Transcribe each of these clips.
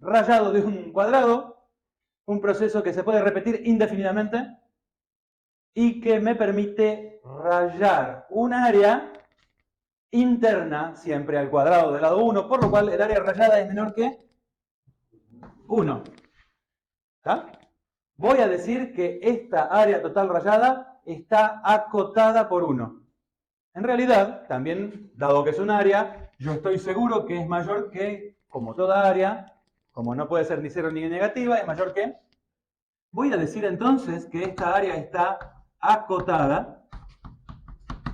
rayado de un cuadrado, un proceso que se puede repetir indefinidamente y que me permite rayar un área interna siempre al cuadrado del lado 1, por lo cual el área rayada es menor que 1. ¿Está? Voy a decir que esta área total rayada está acotada por 1. En realidad, también, dado que es un área, yo estoy seguro que es mayor que, como toda área, como no puede ser ni cero ni negativa, es mayor que. Voy a decir entonces que esta área está acotada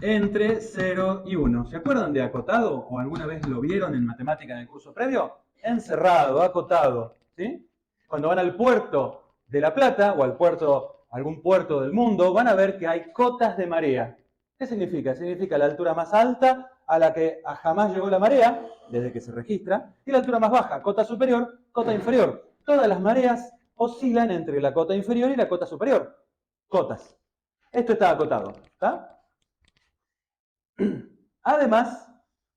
entre 0 y 1. ¿Se acuerdan de acotado? ¿O alguna vez lo vieron en matemática en el curso previo? Encerrado, acotado, ¿sí? Cuando van al puerto de La Plata o al puerto, algún puerto del mundo, van a ver que hay cotas de marea. ¿Qué significa? Significa la altura más alta a la que jamás llegó la marea, desde que se registra, y la altura más baja, cota superior, cota inferior. Todas las mareas oscilan entre la cota inferior y la cota superior. Cotas. Esto está acotado, ¿está? Además,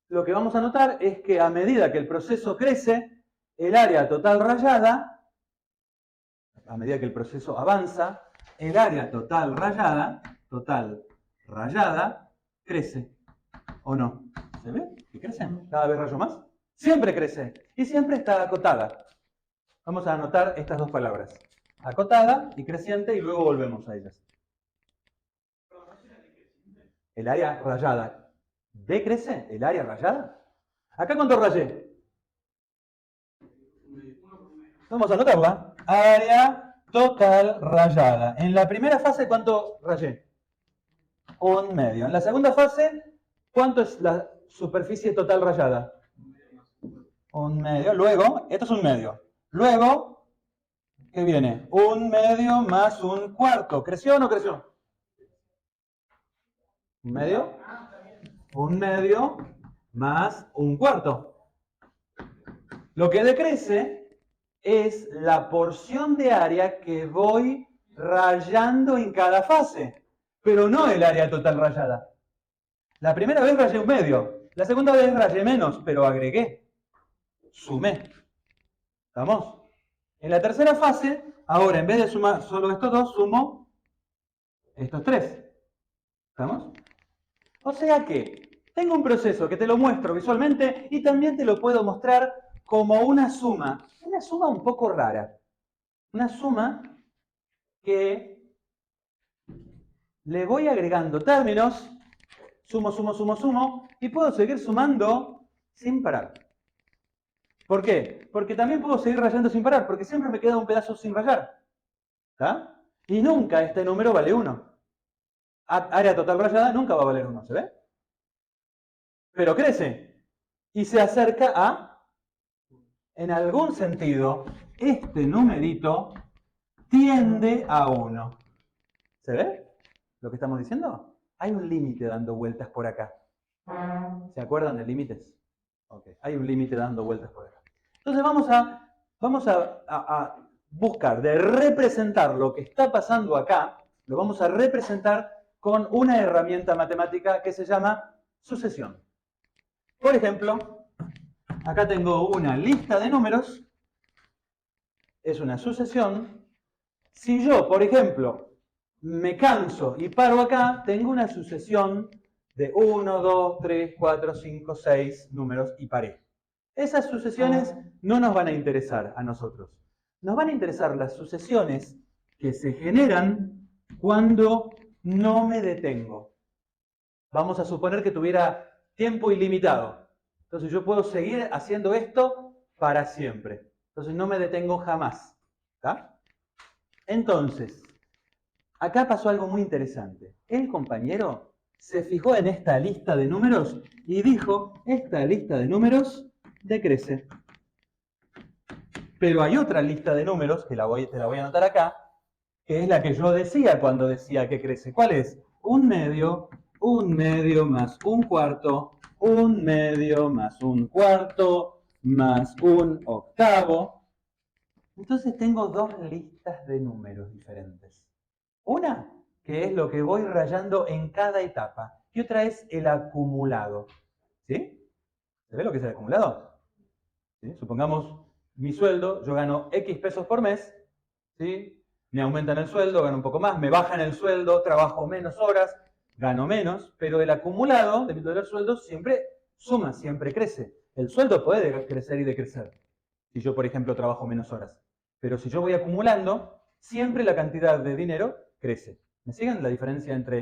lo que vamos a notar es que a medida que el proceso crece, el área total rayada, a medida que el proceso avanza, el área total rayada, crece. ¿O no? ¿Se ve? ¿Que crece? ¿Cada vez rayo más? Siempre crece. Y siempre está acotada. Vamos a anotar estas dos palabras. Acotada y creciente, y luego volvemos a ellas. El área rayada. ¿Decrece el área rayada? ¿Acá cuánto rayé? Vamos a anotarla. Área total rayada. En la primera fase, ¿cuánto rayé? 1/2. En la segunda fase, ¿cuánto es la superficie total rayada? 1/2. Luego, esto es 1/2. Luego, ¿qué viene? 1/2 más 1/4. ¿Creció o no creció? 1/2. 1/2 más 1/4. Lo que decrece es la porción de área que voy rayando en cada fase, pero no el área total rayada. La primera vez rayé 1/2, la segunda vez rayé menos, pero agregué, sumé. ¿Estamos? En la tercera fase, ahora en vez de sumar solo estos dos, sumo estos tres. ¿Estamos? O sea que tengo un proceso que te lo muestro visualmente y también te lo puedo mostrar como una suma un poco rara. Una suma que le voy agregando términos, sumo, y puedo seguir sumando sin parar. ¿Por qué? Porque también puedo seguir rayando sin parar, porque siempre me queda un pedazo sin rayar. ¿Está? Y nunca este número vale 1. Área total rayada nunca va a valer 1, ¿se ve? Pero crece y se acerca a, en algún sentido, este numerito tiende a 1. ¿Se ve lo que estamos diciendo? Hay un límite dando vueltas por acá. ¿Se acuerdan de límites? Okay. Hay un límite dando vueltas por acá. Entonces vamos a buscar de representar lo que está pasando acá, lo vamos a representar con una herramienta matemática que se llama sucesión. Por ejemplo, acá tengo una lista de números, es una sucesión. Si yo, por ejemplo, me canso y paro acá, tengo una sucesión de 1, 2, 3, 4, 5, 6 números y paré. Esas sucesiones no nos van a interesar a nosotros. Nos van a interesar las sucesiones que se generan cuando no me detengo. Vamos a suponer que tuviera tiempo ilimitado. Entonces yo puedo seguir haciendo esto para siempre. Entonces no me detengo jamás. ¿Está? Entonces, acá pasó algo muy interesante. El compañero se fijó en esta lista de números y dijo, esta lista de números decrece. Pero hay otra lista de números, que te la voy a anotar acá, que es la que yo decía cuando decía que crece. ¿Cuál es? 1/2 más 1/4, 1/2 más 1/4, más 1/8. Entonces tengo dos listas de números diferentes. Una, que es lo que voy rayando en cada etapa, y otra es el acumulado. ¿Sí? ¿Se ve lo que es el acumulado? ¿Sí? Supongamos mi sueldo, yo gano X pesos por mes, ¿sí? Me aumentan el sueldo, gano un poco más, me bajan el sueldo, trabajo menos horas, gano menos, pero el acumulado de los sueldos siempre suma, siempre crece. El sueldo puede crecer y decrecer, si yo, por ejemplo, trabajo menos horas. Pero si yo voy acumulando, siempre la cantidad de dinero crece. ¿Me siguen la diferencia entre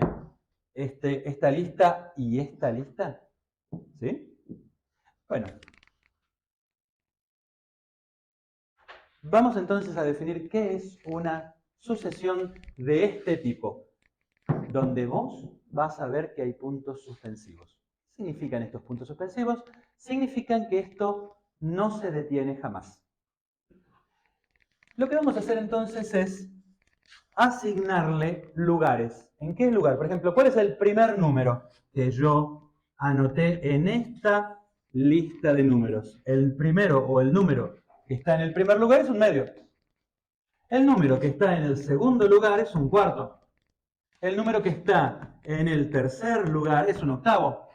esta lista y esta lista? ¿Sí? Bueno. Vamos entonces a definir qué es una sucesión de este tipo, donde vos vas a ver que hay puntos suspensivos. ¿Qué significan estos puntos suspensivos? Significan que esto no se detiene jamás. Lo que vamos a hacer entonces es asignarle lugares. ¿En qué lugar? Por ejemplo, ¿cuál es el primer número que yo anoté en esta lista de números? El primero o el número que está en el primer lugar es un medio. El número que está en el segundo lugar es un cuarto. El número que está en el tercer lugar es un octavo.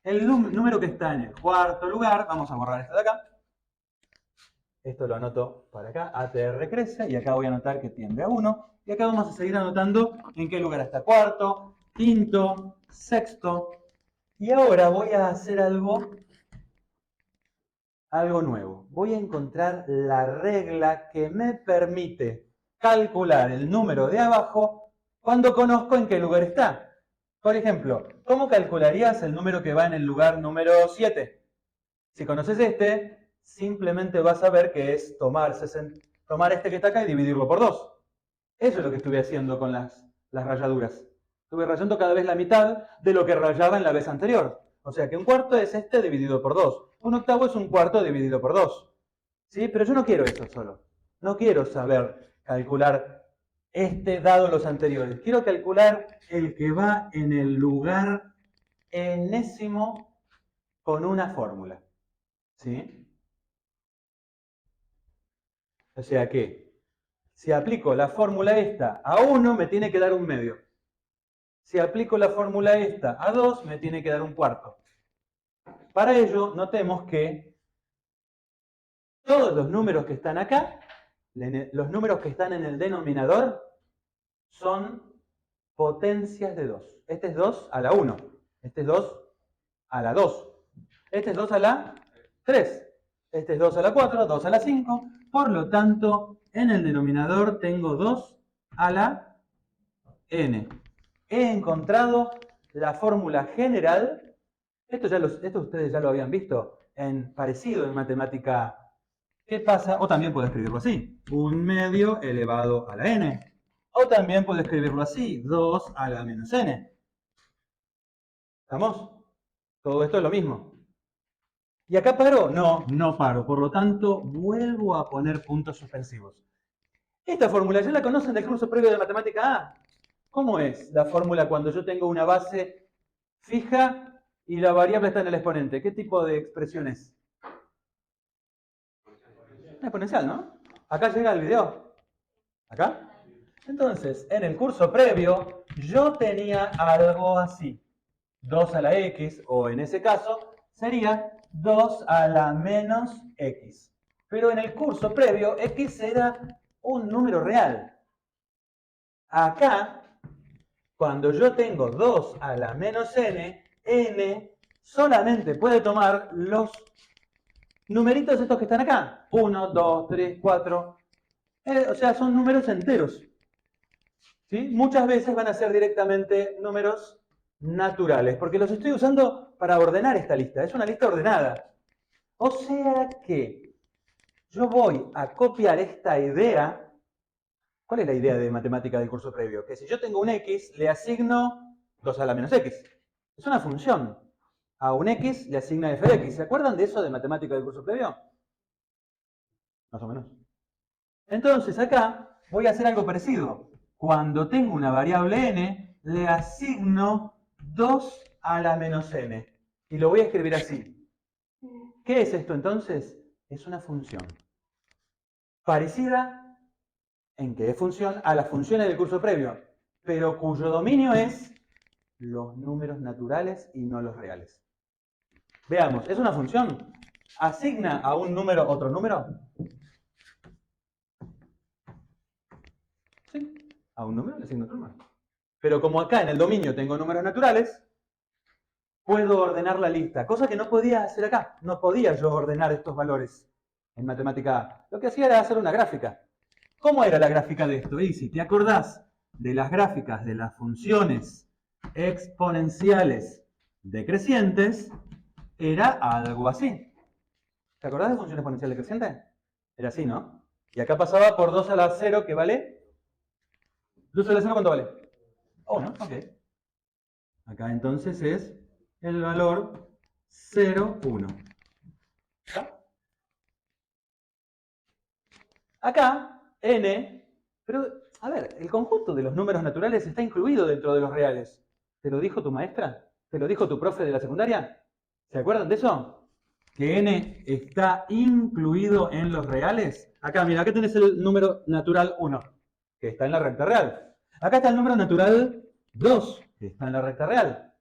El número que está en el cuarto lugar, vamos a borrar esto de acá. Esto lo anoto para acá, ATR crece, y acá voy a anotar que tiende a 1. Y acá vamos a seguir anotando en qué lugar está cuarto, quinto, sexto. Y ahora voy a hacer algo nuevo. Voy a encontrar la regla que me permite calcular el número de abajo cuando conozco en qué lugar está. Por ejemplo, ¿cómo calcularías el número que va en el lugar número 7? Si conoces este, simplemente vas a ver que es tomar este que está acá y dividirlo por 2. Eso es lo que estuve haciendo con las rayaduras. Estuve rayando cada vez la mitad de lo que rayaba en la vez anterior. O sea que un cuarto es este dividido por 2. Un octavo es un cuarto dividido por 2. ¿Sí? Pero yo no quiero eso solo. No quiero saber calcular este dado los anteriores. Quiero calcular el que va en el lugar enésimo con una fórmula. ¿Sí? O sea que si aplico la fórmula esta a 1, me tiene que dar un medio. Si aplico la fórmula esta a 2, me tiene que dar un cuarto. Para ello, notemos que todos los números que están acá, los números que están en el denominador, son potencias de 2. Este es 2 a la 1. Este es 2 a la 2. Este es 2 a la 3. Este es 2 a la 4, 2 a la 5. Por lo tanto, en el denominador tengo 2 a la n. He encontrado la fórmula general. Esto ustedes ya lo habían visto parecido en matemática. ¿Qué pasa? O también puedo escribirlo así. 1/2 elevado a la n. O también puedo escribirlo así. 2 a la menos n. ¿Estamos? Todo esto es lo mismo. ¿Y acá paro? No, no paro. Por lo tanto, vuelvo a poner puntos suspensivos. Esta fórmula ya la conocen del curso previo de matemática A. ¿Cómo es la fórmula cuando yo tengo una base fija y la variable está en el exponente? ¿Qué tipo de expresión es? Exponencial, ¿no? Acá llega el video. ¿Acá? Entonces, en el curso previo, yo tenía algo así. 2 a la x, o en ese caso, sería 2 a la menos x. Pero en el curso previo, x era un número real. Acá, cuando yo tengo 2 a la menos n, n solamente puede tomar los numeritos estos que están acá. 1, 2, 3, 4. O sea, son números enteros. ¿Sí? Muchas veces van a ser directamente números naturales, porque los estoy usando para ordenar esta lista. Es una lista ordenada. O sea que yo voy a copiar esta idea. ¿Cuál es la idea de matemática del curso previo? Que si yo tengo un x, le asigno 2 a la menos x. Es una función. A un x le asigna f de x. ¿Se acuerdan de eso de matemática del curso previo? Más o menos. Entonces acá voy a hacer algo parecido. Cuando tengo una variable n, le asigno 2 a la menos n. Y lo voy a escribir así. ¿Qué es esto entonces? Es una función. Parecida en que es función a las funciones del curso previo, pero cuyo dominio es los números naturales y no los reales. Veamos, ¿es una función? asigna a un número otro número? Sí, a un número le asigno otro número. Pero como acá en el dominio tengo números naturales, puedo ordenar la lista, cosa que no podía hacer acá. No podía yo ordenar estos valores en matemática A. Lo que hacía era hacer una gráfica. ¿Cómo era la gráfica de esto? Y si te acordás de las gráficas de las funciones exponenciales decrecientes, era algo así. ¿Te acordás de función exponencial decreciente? Era así, ¿no? Y acá pasaba por 2 a la 0, que vale. 2 a la 0, ¿cuánto vale? 1, ok. Acá entonces es el valor 0, 1. Acá, n, pero, a ver, el conjunto de los números naturales está incluido dentro de los reales. ¿Te lo dijo tu maestra? ¿Te lo dijo tu profe de la secundaria? ¿Se acuerdan de eso? Que n está incluido en los reales. Acá, mira, acá tenés el número natural 1, que está en la recta real. Acá está el número natural 2, que está en la recta real.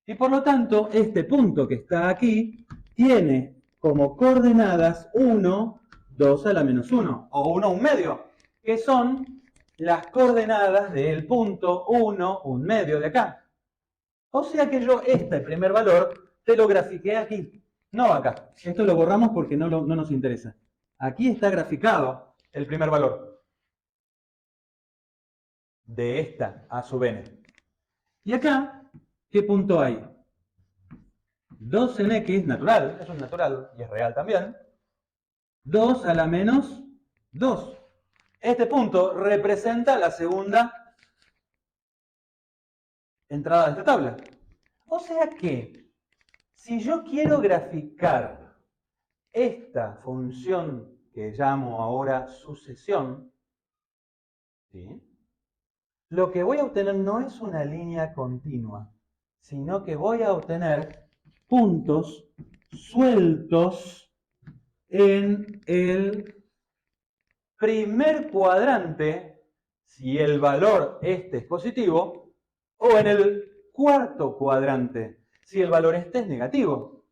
Y por lo tanto, este punto que está aquí tiene como coordenadas 1, 2 a la menos 1, o 1, 1 medio, que son las coordenadas del punto 1, 1 medio de acá. O sea que yo este primer valor te lo grafiqué aquí, no acá. Esto lo borramos porque no nos interesa. Aquí está graficado el primer valor de esta a sub n. Y acá, ¿qué punto hay? 2 en x, natural, eso es natural y es real también. 2 a la menos 2. Este punto representa la segunda entrada de esta tabla. O sea que, si yo quiero graficar esta función que llamo ahora sucesión, ¿sí?, lo que voy a obtener no es una línea continua, sino que voy a obtener puntos sueltos en el primer cuadrante, si el valor este es positivo, o en el cuarto cuadrante, si el valor este es negativo.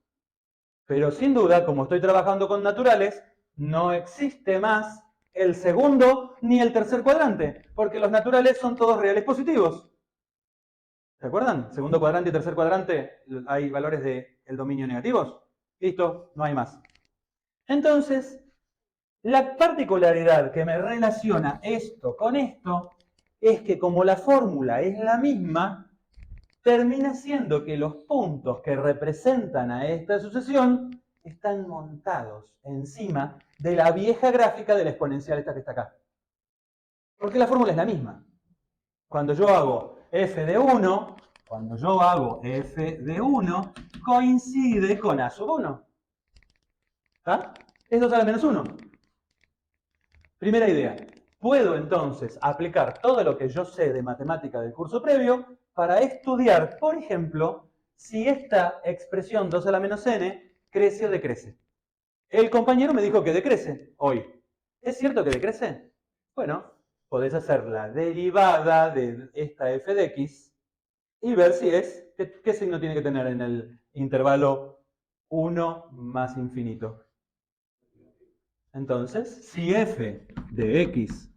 Pero sin duda, como estoy trabajando con naturales, no existe más el segundo ni el tercer cuadrante, porque los naturales son todos reales positivos. ¿Se acuerdan? Segundo cuadrante y tercer cuadrante hay valores del dominio negativos. Listo, no hay más. Entonces, la particularidad que me relaciona esto con esto es que como la fórmula es la misma, termina siendo que los puntos que representan a esta sucesión están montados encima de la vieja gráfica de la exponencial esta que está acá. Porque la fórmula es la misma. Cuando yo hago f de 1, coincide con a sub 1. ¿Está? Es 2 a la menos 1. Primera idea. Puedo entonces aplicar todo lo que yo sé de matemática del curso previo para estudiar, por ejemplo, si esta expresión 2 a la menos n crece o decrece. El compañero me dijo que decrece hoy. ¿Es cierto que decrece? Bueno, podés hacer la derivada de esta f de x y ver si es, qué signo tiene que tener en el intervalo 1 más infinito. Entonces, si f de x'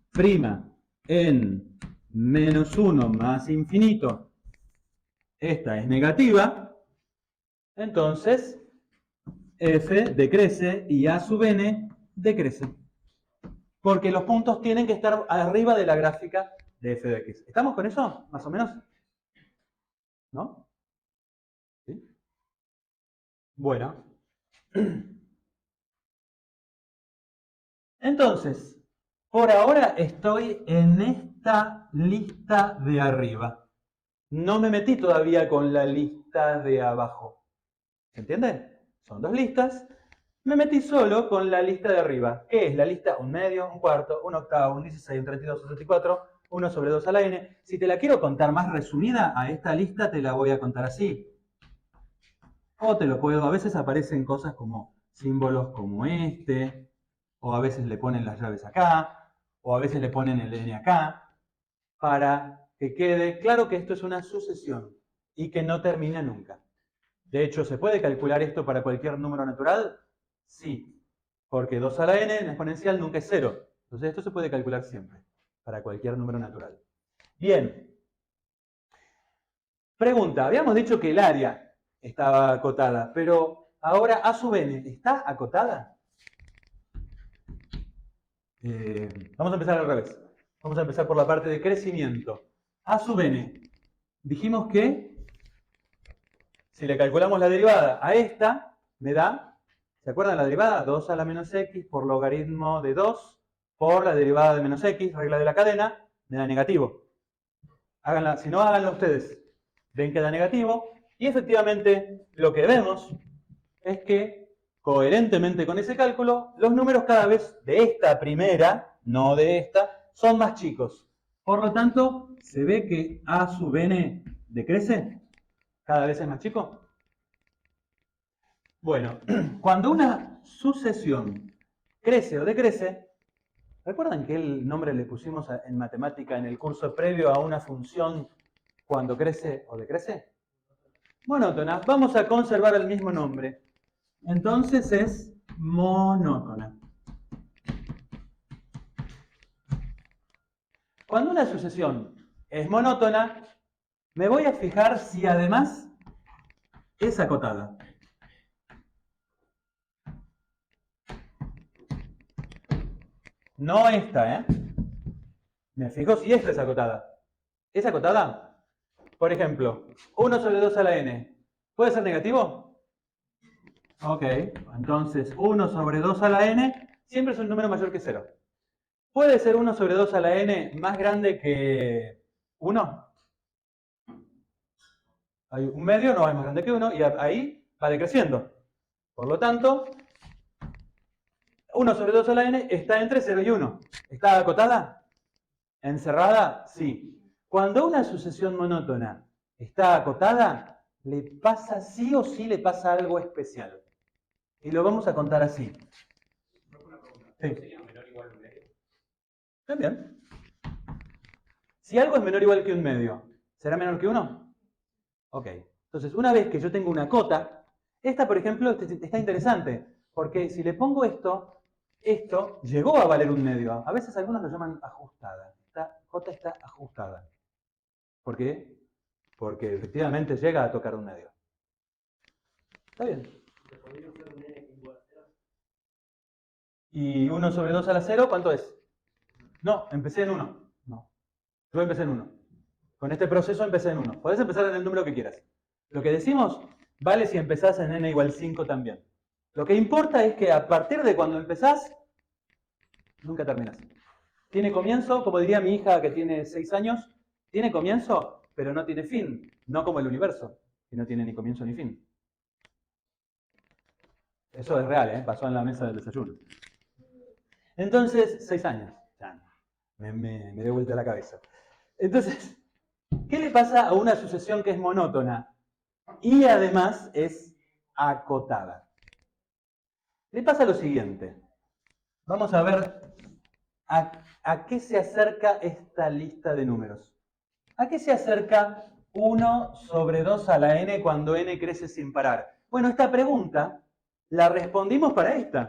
en menos 1 más infinito, esta es negativa, entonces f decrece y a sub n decrece. Porque los puntos tienen que estar arriba de la gráfica de f de x. ¿Estamos con eso? ¿Más o menos? ¿No? ¿Sí? Bueno. Entonces, por ahora estoy en esta lista de arriba. No me metí todavía con la lista de abajo. ¿Se entiende? Son dos listas. Me metí solo con la lista de arriba. ¿Qué es? La lista 1 medio, 1 cuarto, 1 octavo, 1 16, 1 32, 1 64, 1 sobre 2 a la n. Si te la quiero contar más resumida, a esta lista te la voy a contar así. O te lo puedo, a veces aparecen cosas como símbolos como este, o a veces le ponen las llaves acá, o a veces le ponen el n acá, para que quede claro que esto es una sucesión y que no termina nunca. De hecho, ¿se puede calcular esto para cualquier número natural? Sí, porque 2 a la n en exponencial nunca es 0. Entonces esto se puede calcular siempre, para cualquier número natural. Bien. Pregunta, habíamos dicho que el área estaba acotada, pero ahora a sub n, ¿está acotada? Vamos a empezar al revés. Vamos a empezar por la parte de crecimiento. A sub n. Dijimos que si le calculamos la derivada a esta, me da, ¿se acuerdan la derivada? 2 a la menos x por logaritmo de 2 por la derivada de menos x, regla de la cadena, me da negativo. Háganla, si no, háganlo ustedes. Ven que da negativo. Y efectivamente, lo que vemos es que, coherentemente con ese cálculo, los números cada vez de esta primera, no de esta, son más chicos. Por lo tanto, se ve que a sub n decrece. ¿Cada vez es más chico? Bueno, cuando una sucesión crece o decrece, ¿recuerdan que el nombre le pusimos en matemática en el curso previo a una función cuando crece o decrece? Monótona. Vamos a conservar el mismo nombre. Entonces es monótona. Cuando una sucesión es monótona, me voy a fijar si además es acotada. No esta, ¿eh? Me fijo si esta es acotada. ¿Es acotada? Por ejemplo, 1 sobre 2 a la n. ¿Puede ser negativo? Ok, entonces 1 sobre 2 a la n siempre es un número mayor que 0. ¿Puede ser 1 sobre 2 a la n más grande que 1? Hay un medio, no es más grande que 1, y ahí va decreciendo. Por lo tanto, 1 sobre 2 a la n está entre 0 y 1. ¿Está acotada? ¿Encerrada? Sí. Cuando una sucesión monótona está acotada, le pasa sí o sí le pasa algo especial. Y lo vamos a contar así. Sí. También. Si algo es menor o igual que un medio, ¿será menor que 1? Ok. Entonces, una vez que yo tengo una cota, esta, por ejemplo, está interesante, porque si le pongo esto, esto llegó a valer un medio. A veces algunos lo llaman ajustada. Esta cota está ajustada. ¿Por qué? Porque efectivamente llega a tocar un medio. Está bien. ¿Y 1 sobre 2 a la 0 cuánto es? No, empecé en 1. No. Yo empecé en 1. Con este proceso empecé en 1. Podés empezar en el número que quieras. Lo que decimos vale si empezás en n igual 5 también. Lo que importa es que a partir de cuando empezás, nunca terminás. Tiene comienzo, como diría mi hija que tiene 6 años, tiene comienzo, pero no tiene fin. No como el universo, que no tiene ni comienzo ni fin. Eso es real, ¿eh? Pasó en la mesa del desayuno. Entonces, 6 años. Me dio vuelta la cabeza. Entonces, ¿qué le pasa a una sucesión que es monótona y además es acotada? Le pasa lo siguiente. Vamos a ver a qué se acerca esta lista de números. ¿A qué se acerca 1 sobre 2 a la n cuando n crece sin parar? Bueno, esta pregunta la respondimos para esta.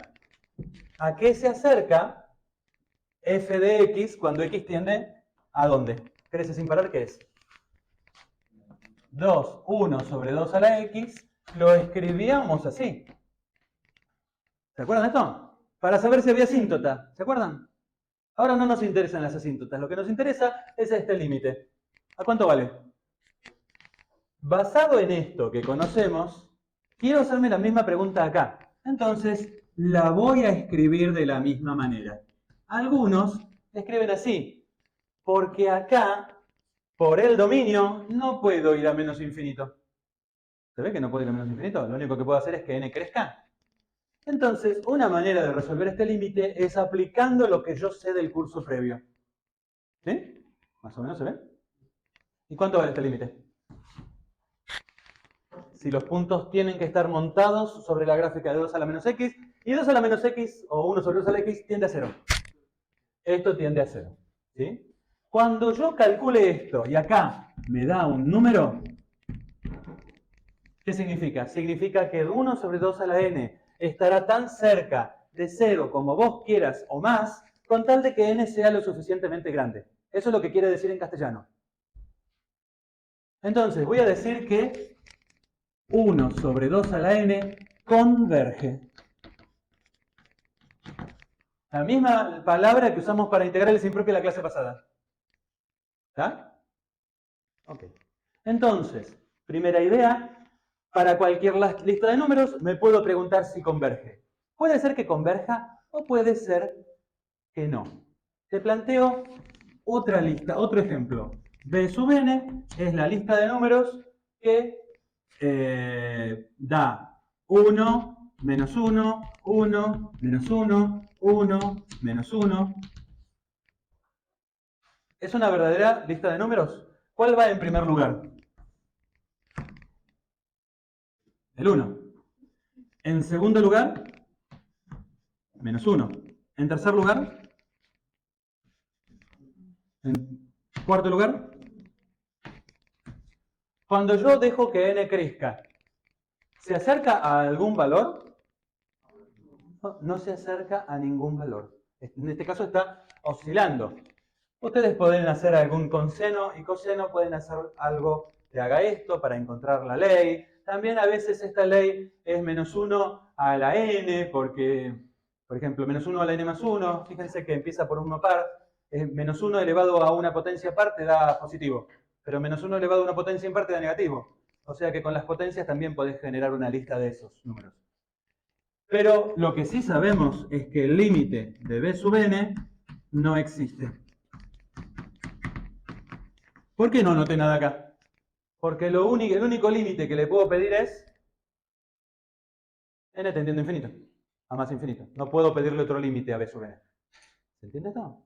¿A qué se acerca f de x cuando x tiende a dónde? ¿Crece sin parar? ¿Qué es? 2, 1 sobre 2 a la x, lo escribíamos así. ¿Se acuerdan de esto? Para saber si había asíntota. ¿Se acuerdan? Ahora no nos interesan las asíntotas. Lo que nos interesa es este límite. ¿A cuánto vale? Basado en esto que conocemos, quiero hacerme la misma pregunta acá. Entonces, la voy a escribir de la misma manera. Algunos escriben así, porque acá, por el dominio, no puedo ir a menos infinito. ¿Se ve que no puedo ir a menos infinito? Lo único que puedo hacer es que n crezca. Entonces, una manera de resolver este límite es aplicando lo que yo sé del curso previo. ¿Sí? ¿Más o menos se ve? ¿Y cuánto vale este límite? Si los puntos tienen que estar montados sobre la gráfica de 2 a la menos x, y 2 a la menos x, o 1 sobre 2 a la x, tiende a 0. Esto tiende a 0. ¿Sí? Cuando yo calcule esto, y acá me da un número, ¿qué significa? Significa que 1 sobre 2 a la n estará tan cerca de 0 como vos quieras o más, con tal de que n sea lo suficientemente grande. Eso es lo que quiere decir en castellano. Entonces, voy a decir que 1 sobre 2 a la n converge. La misma palabra que usamos para integrales impropias la clase pasada. ¿Está? Ok. Entonces, primera idea, para cualquier lista de números me puedo preguntar si converge. Puede ser que converja o puede ser que no. Te planteo otra lista, otro ejemplo. B sub n es la lista de números que da 1, menos 1, 1, menos 1, 1, menos 1. ¿Es una verdadera lista de números? ¿Cuál va en primer lugar? El 1. En segundo lugar, menos 1. En tercer lugar, en cuarto lugar, cuando yo dejo que n crezca, ¿se acerca a algún valor? No se acerca a ningún valor. En este caso está oscilando. Ustedes pueden hacer algún conseno y coseno, pueden hacer algo que haga esto para encontrar la ley. También a veces esta ley es menos 1 a la n, porque, por ejemplo, menos 1 a la n más 1, fíjense que empieza por 1 par, menos 1 elevado a una potencia par te da positivo, pero menos 1 elevado a una potencia impar te da negativo. O sea que con las potencias también podés generar una lista de esos números. Pero lo que sí sabemos es que el límite de b sub n no existe. ¿Por qué no anoté nada acá? Porque el único límite que le puedo pedir es n tendiendo a infinito, a más infinito. No puedo pedirle otro límite a b sub n. ¿Se entiende esto?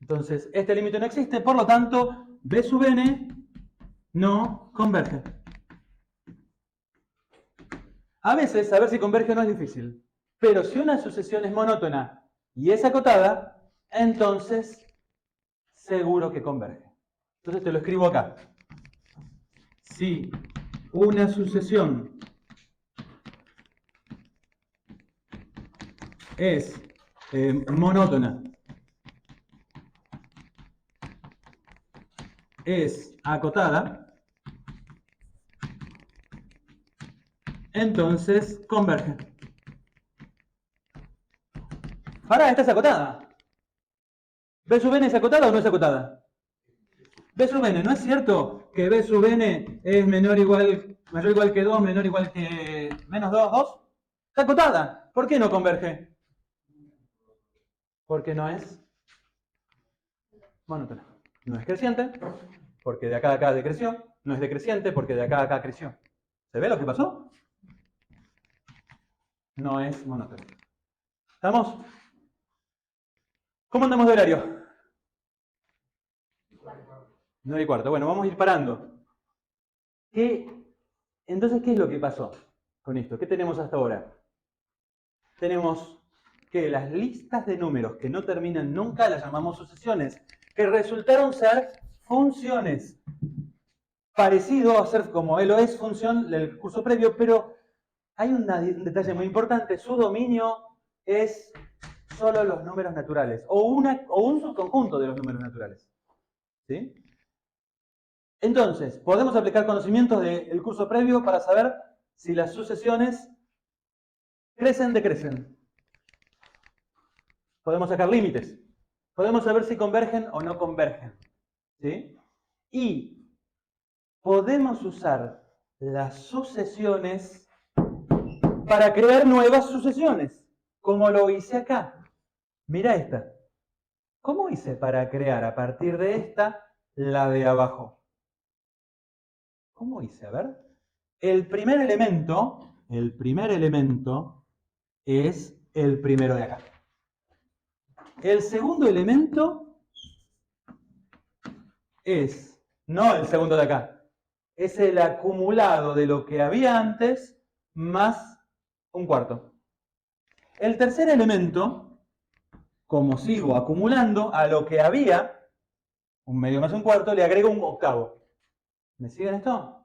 Entonces, este límite no existe, por lo tanto, b sub n no converge. A veces, saber si converge no es difícil. Pero si una sucesión es monótona y es acotada, entonces seguro que converge. Entonces te lo escribo acá. Si una sucesión es monótona, es acotada, entonces converge. Ahora, esta es acotada. ¿B sub n es acotada o no es acotada? B sub n, ¿no es cierto que B sub n es mayor o igual que 2, menor o igual que menos 2, 2? Está acotada. ¿Por qué no converge? Porque no es monótona. No es creciente, porque de acá a acá decreció. No es decreciente, porque de acá a acá creció. ¿Se ve lo que pasó? No es monótona. ¿Estamos? ¿Cómo andamos de horario? 9:15. Bueno, vamos a ir parando. Entonces, ¿qué es lo que pasó con esto? ¿Qué tenemos hasta ahora? Tenemos que las listas de números que no terminan nunca las llamamos sucesiones, que resultaron ser funciones. Parecido a ser como lo es función del curso previo, pero hay un detalle muy importante. Su dominio es solo los números naturales, o un subconjunto de los números naturales. ¿Sí? Entonces, podemos aplicar conocimientos del curso previo para saber si las sucesiones crecen, decrecen. Podemos sacar límites. Podemos saber si convergen o no convergen. ¿Sí? Y podemos usar las sucesiones para crear nuevas sucesiones, como lo hice acá. Mira esta. ¿Cómo hice para crear a partir de esta la de abajo? ¿Cómo hice? A ver. El primer elemento es el primero de acá. El segundo elemento es, no el segundo de acá, es el acumulado de lo que había antes más un cuarto. El tercer elemento, como sigo acumulando a lo que había, un medio más un cuarto, le agrego un octavo. ¿Me siguen esto?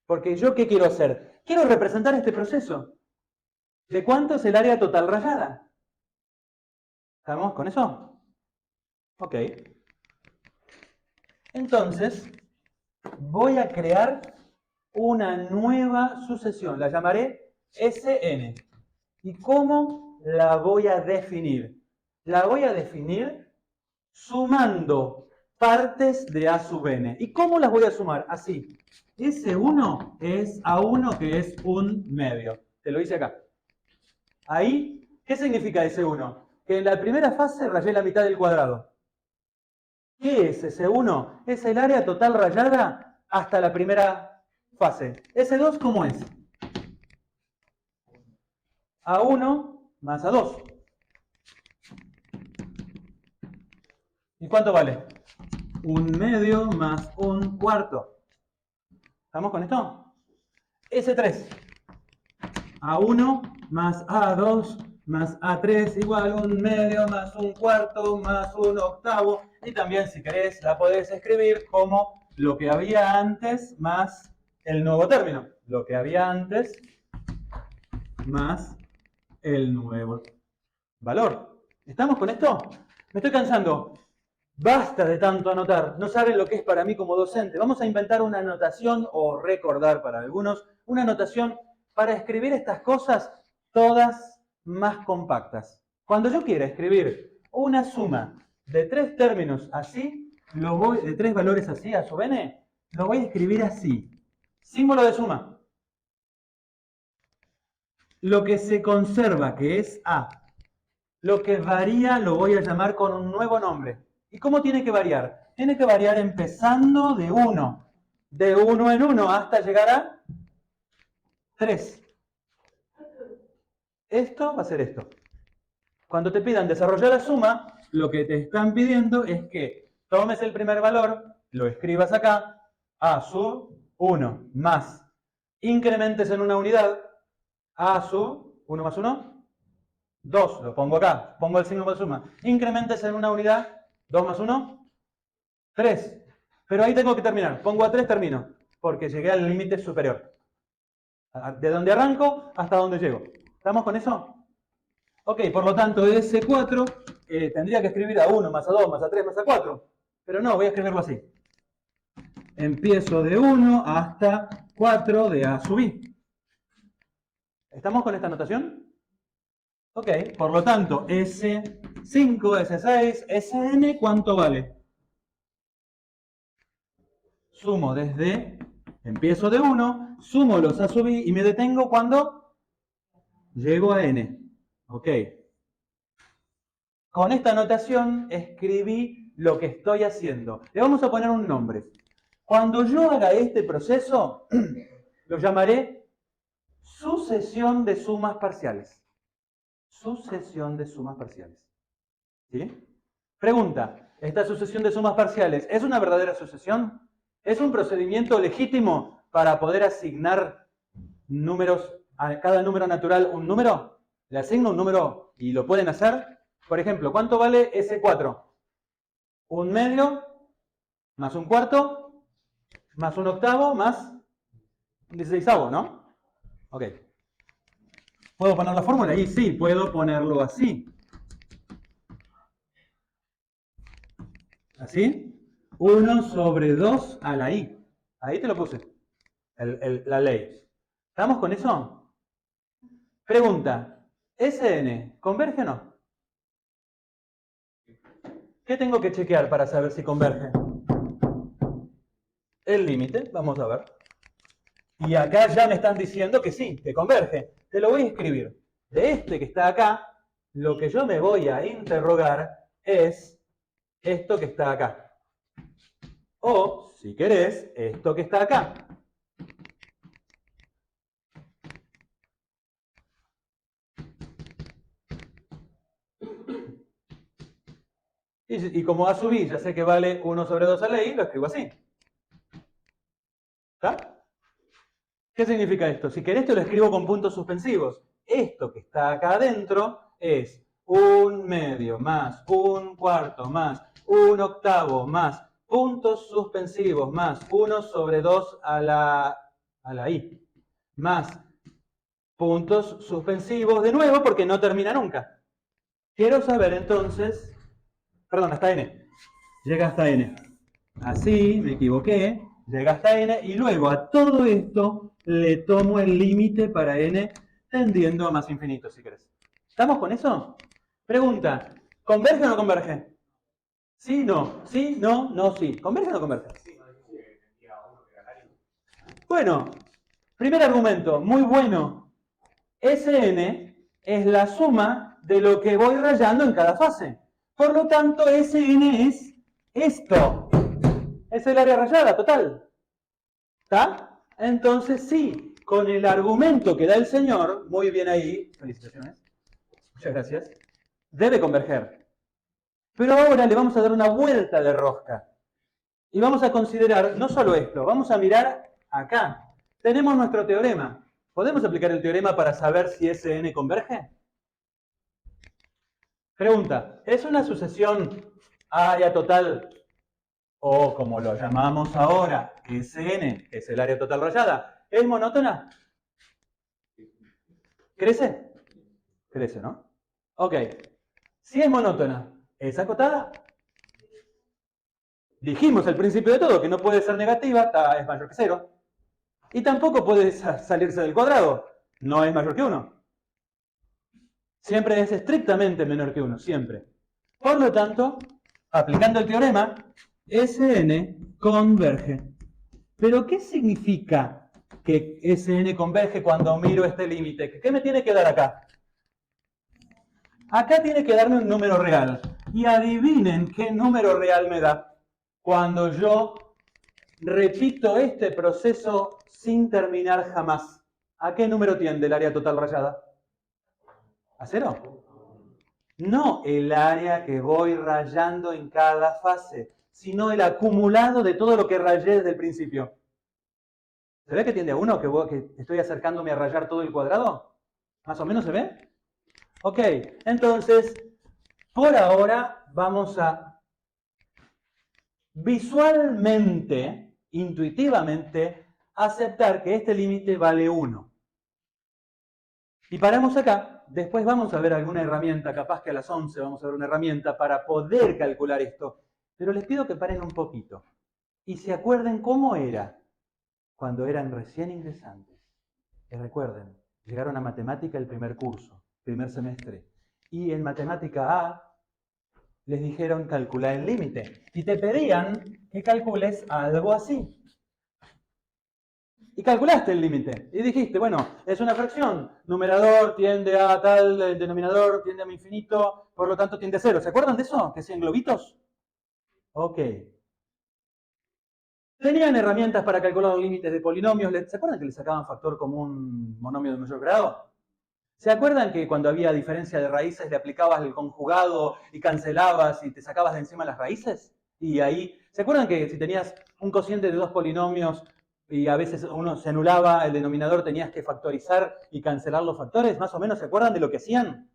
Porque yo, ¿qué quiero hacer? Quiero representar este proceso. ¿De cuánto es el área total rayada? ¿Estamos con eso? Ok. Entonces, voy a crear una nueva sucesión. La llamaré Sn. ¿Y cómo la voy a definir? La voy a definir sumando partes de A sub n. ¿Y cómo las voy a sumar? Así. S1 es A1, que es un medio. Te lo hice acá. Ahí, ¿qué significa S1? Que en la primera fase rayé la mitad del cuadrado. ¿Qué es S1? Es el área total rayada hasta la primera fase. S2, ¿cómo es? A1 más A2. ¿Y cuánto vale? Un medio más un cuarto. ¿Estamos con esto? S3. A1 más A2 más A3 igual un medio más un cuarto más un octavo. Y también, si querés, la podés escribir como lo que había antes más el nuevo término. Lo que había antes más el nuevo valor. ¿Estamos con esto? Me estoy cansando. Basta de tanto anotar. No saben lo que es para mí como docente. Vamos a inventar una anotación, o recordar para algunos, una anotación para escribir estas cosas todas más compactas. Cuando yo quiera escribir una suma de 3 términos así, de 3 valores así, a sub n, lo voy a escribir así. Símbolo de suma. Lo que se conserva, que es A. Lo que varía lo voy a llamar con un nuevo nombre. ¿Y cómo tiene que variar? Tiene que variar empezando de 1. De 1 en 1 hasta llegar a 3. Esto va a ser esto. Cuando te pidan desarrollar la suma, lo que te están pidiendo es que tomes el primer valor, lo escribas acá, A sub 1 más, incrementes en una unidad, A sub 1 más 1, 2, lo pongo acá, pongo el signo de suma, incrementes en una unidad, 2 más 1, 3. Pero ahí tengo que terminar, pongo a 3, termino, porque llegué al límite superior. De donde arranco hasta donde llego. ¿Estamos con eso? Ok, por lo tanto, S4 tendría que escribir a 1 más a 2 más a 3 más a 4. Pero no, voy a escribirlo así. Empiezo de 1 hasta 4 de A sub I. ¿Estamos con esta notación? Ok, por lo tanto, S5, S6, Sn, ¿cuánto vale? Sumo empiezo de 1, sumo los A sub I y me detengo cuando llego a N. Ok. Con esta notación escribí lo que estoy haciendo. Le vamos a poner un nombre. Cuando yo haga este proceso, lo llamaré sucesión de sumas parciales. Sucesión de sumas parciales. ¿Sí? Pregunta, ¿esta sucesión de sumas parciales es una verdadera sucesión? ¿Es un procedimiento legítimo para poder asignar números, a cada número natural un número? ¿Le asigno un número y lo pueden hacer? Por ejemplo, ¿cuánto vale S4? Un medio más un cuarto más un octavo más un 16avo, ¿no? Ok. ¿Puedo poner la fórmula ahí? Sí, puedo ponerlo así. ¿Así? 1 sobre 2 a la i. Ahí te lo puse. La ley. ¿Estamos con eso? Pregunta. ¿Sn converge o no? ¿Qué tengo que chequear para saber si converge? El límite, vamos a ver. Y acá ya me están diciendo que sí, que converge. Te lo voy a escribir. De este que está acá, lo que yo me voy a interrogar es esto que está acá. O, si querés, esto que está acá. Y como A sub I ya sé que vale 1 sobre 2 a la i, lo escribo así. ¿Está? ¿Qué significa esto? Si querés te lo escribo con puntos suspensivos. Esto que está acá adentro es un medio más un cuarto más un octavo más puntos suspensivos más 1 sobre 2 a la i más puntos suspensivos de nuevo porque no termina nunca. Quiero saber entonces, perdón, hasta n. Llega hasta n. Así, me equivoqué, llega hasta n y luego a todo esto le tomo el límite para n tendiendo a más infinito, si querés. ¿Estamos con eso? Pregunta, ¿converge o no converge? Sí, no, sí, no, no, sí. ¿Converge o no converge? Bueno, primer argumento, muy bueno. Sn es la suma de lo que voy rayando en cada fase. Por lo tanto, Sn es esto. Es el área rayada total. ¿Está? Entonces sí, con el argumento que da el señor, muy bien ahí, felicitaciones, muchas gracias, debe converger. Pero ahora le vamos a dar una vuelta de rosca. Y vamos a considerar no solo esto, vamos a mirar acá. Tenemos nuestro teorema. ¿Podemos aplicar el teorema para saber si Sn converge? Pregunta, ¿es una sucesión área total, o como lo llamamos ahora, Sn, que es el área total rayada, es monótona? ¿Crece? Crece, ¿no? Ok. Si es monótona, ¿es acotada? Dijimos al principio de todo que no puede ser negativa, es mayor que 0. Y tampoco puede salirse del cuadrado, no es mayor que 1. Siempre es estrictamente menor que 1, siempre. Por lo tanto, aplicando el teorema, Sn converge. ¿Pero qué significa que Sn converge cuando miro este límite? ¿Qué me tiene que dar acá? Acá tiene que darme un número real. Y adivinen qué número real me da cuando yo repito este proceso sin terminar jamás. ¿A qué número tiende el área total rayada? ¿A 0? No el área que voy rayando en cada fase, sino el acumulado de todo lo que rayé desde el principio. ¿Se ve que tiende a 1? ¿Que estoy acercándome a rayar todo el cuadrado? ¿Más o menos se ve? Ok, entonces, por ahora vamos a visualmente, intuitivamente, aceptar que este límite vale 1. Y paramos acá. Después vamos a ver alguna herramienta, capaz que a las 11 vamos a ver una herramienta para poder calcular esto. Pero les pido que paren un poquito y se acuerden cómo era cuando eran recién ingresantes. Y recuerden, llegaron a matemática el primer curso, primer semestre. Y en matemática A les dijeron calcular el límite. Y te pedían que calcules algo así. Y calculaste el límite. Y dijiste, bueno, es una fracción. Numerador tiende a tal, el denominador tiende a infinito, por lo tanto tiende a 0. ¿Se acuerdan de eso? Que sean globitos. Ok. Tenían herramientas para calcular los límites de polinomios. ¿Se acuerdan que le sacaban factor como un monomio de mayor grado? ¿Se acuerdan que cuando había diferencia de raíces le aplicabas el conjugado y cancelabas y te sacabas de encima las raíces? Y ahí, ¿se acuerdan que si tenías un cociente de dos polinomios y a veces uno se anulaba, el denominador tenías que factorizar y cancelar los factores? ¿Más o menos se acuerdan de lo que hacían?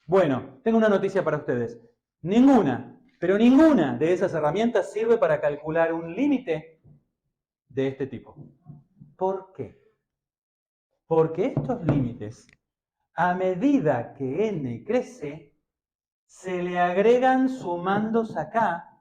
Bueno, tengo una noticia para ustedes. Ninguna, pero ninguna de esas herramientas sirve para calcular un límite de este tipo. ¿Por qué? Porque estos límites, a medida que n crece, se le agregan sumandos acá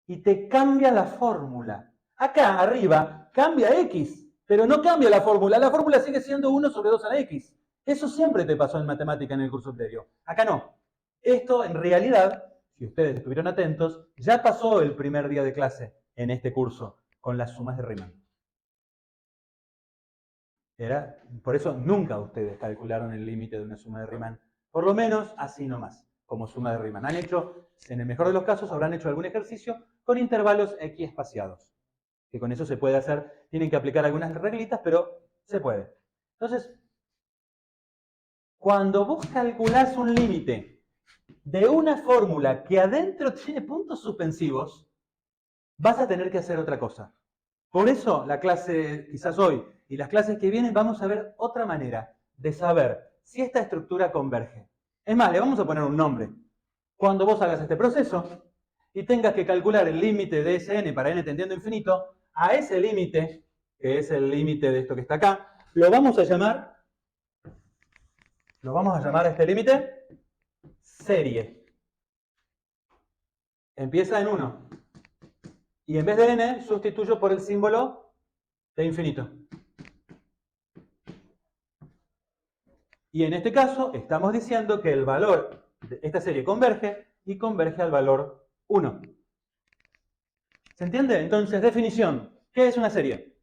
y te cambia la fórmula. Acá arriba cambia x, pero no cambia la fórmula sigue siendo 1 sobre 2 a la x. Eso siempre te pasó en matemática en el curso previo. Acá no. Esto en realidad, si ustedes estuvieron atentos, ya pasó el primer día de clase en este curso con las sumas de Riemann. Por eso nunca ustedes calcularon el límite de una suma de Riemann. Por lo menos así nomás, como suma de Riemann. Han hecho, en el mejor de los casos, habrán hecho algún ejercicio con intervalos x espaciados. Que con eso se puede hacer, tienen que aplicar algunas reglitas, pero se puede. Entonces, cuando vos calculás un límite de una fórmula que adentro tiene puntos suspensivos, vas a tener que hacer otra cosa. Por eso la clase, quizás hoy, y las clases que vienen, vamos a ver otra manera de saber si esta estructura converge. Es más, le vamos a poner un nombre. Cuando vos hagas este proceso y tengas que calcular el límite de Sn para n tendiendo a infinito, a ese límite, que es el límite de esto que está acá, lo vamos a llamar Lo vamos a llamar a este límite serie. Empieza en 1. Y en vez de n, sustituyo por el símbolo de infinito. Y en este caso, estamos diciendo que el valor de esta serie converge y converge al valor 1. ¿Se entiende? Entonces, definición. ¿Qué es una serie?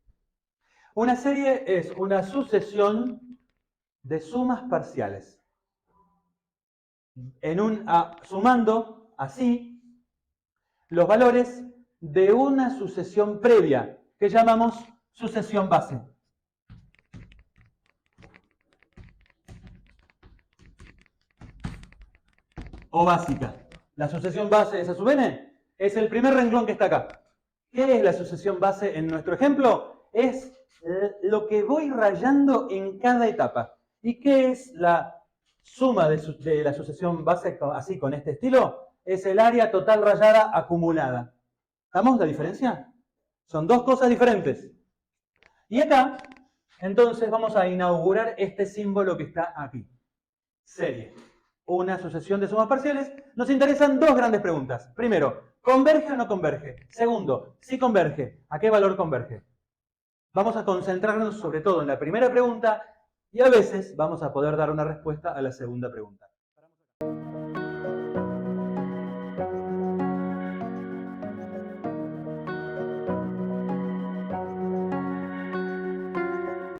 Una serie es una sucesión de sumas parciales. Sumando así los valores de una sucesión previa que llamamos sucesión base. O básica. La sucesión base es a sub n, es el primer renglón que está acá. ¿Qué es la sucesión base en nuestro ejemplo? Es lo que voy rayando en cada etapa. ¿Y qué es la suma de la sucesión base así con este estilo? Es el área total rayada acumulada. ¿Estamos la diferencia? Son dos cosas diferentes. Y acá, entonces, vamos a inaugurar este símbolo que está aquí. Serie. Una sucesión de sumas parciales. Nos interesan dos grandes preguntas. Primero, ¿converge o no converge? Segundo, si converge, ¿a qué valor converge? Vamos a concentrarnos sobre todo en la primera pregunta y a veces vamos a poder dar una respuesta a la segunda pregunta.